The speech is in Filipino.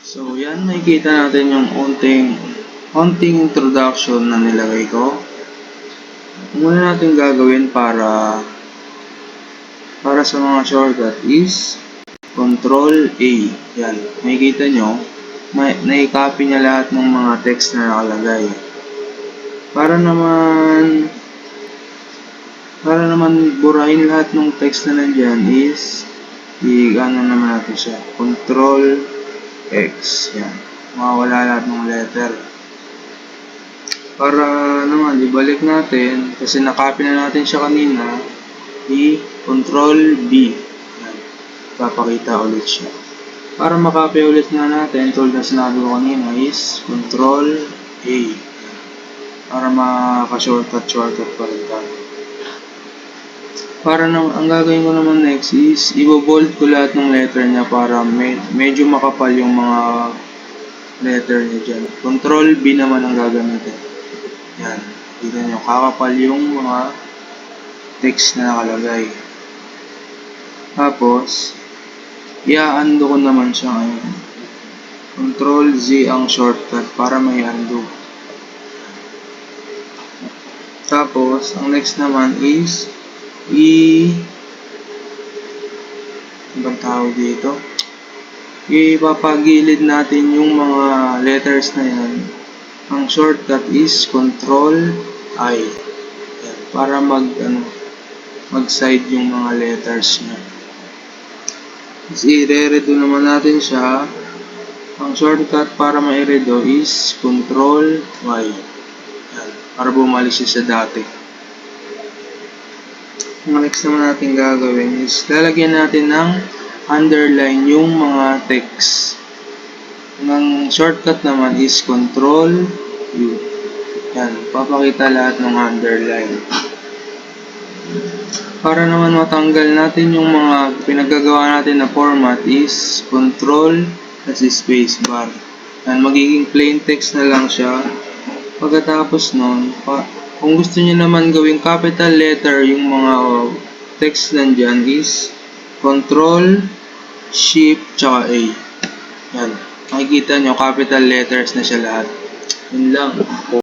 So, yan, makikita natin yung konting introduction na nilagay ko. Muna natin gagawin para sa mga shortcut is Control A. Yan, makikita nyo, na-copy niya lahat ng mga text na nakalagay. Para naman burahin lahat ng text na nandyan is i-ano naman natin siya, Control X. Yan, mawawala lahat ng letter. Para naman ibalik natin, kasi na-copy na natin siya kanina, i-Control B. Yan, papakita ulit siya. Para makopy ulit nga natin, tulad na sinabi ko kanina, is Control A. Para maka-shortcut pa rin tayo. Ang gagawin ko naman next is, i-bold ko lahat ng letter niya para medyo makapal yung mga letter niya dyan. Control B naman ang gagamitin. Yan, tignan nyo, kakapal yung mga text na nakalagay. Tapos, i-undo ko naman siya ngayon. Control Z ang shortcut para may undo. Tapos, ang next naman is ibang tawag dito, ipapagilid natin yung mga letters na yan. Ang shortcut is Control I. Yan, para mag-side yung mga letters niya. I-redo naman natin siya. Ang shortcut para ma-redo is Control Y. Yan, para bumalik siya sa dati. Ang next naman natin gagawin is lalagyan natin ng underline yung mga text. Ang shortcut naman is Control U. Yan, papakita lahat ng underline. Para naman matanggal natin yung mga pinagagawa natin na format is Control kasi space bar. Yan, magiging plain text na lang siya. Pagkatapos nun, kung gusto niyo naman gawing capital letter yung mga text nandyan is Control, Shift, tsaka A. Yan, makikita nyo capital letters na siya lahat. Yun lang.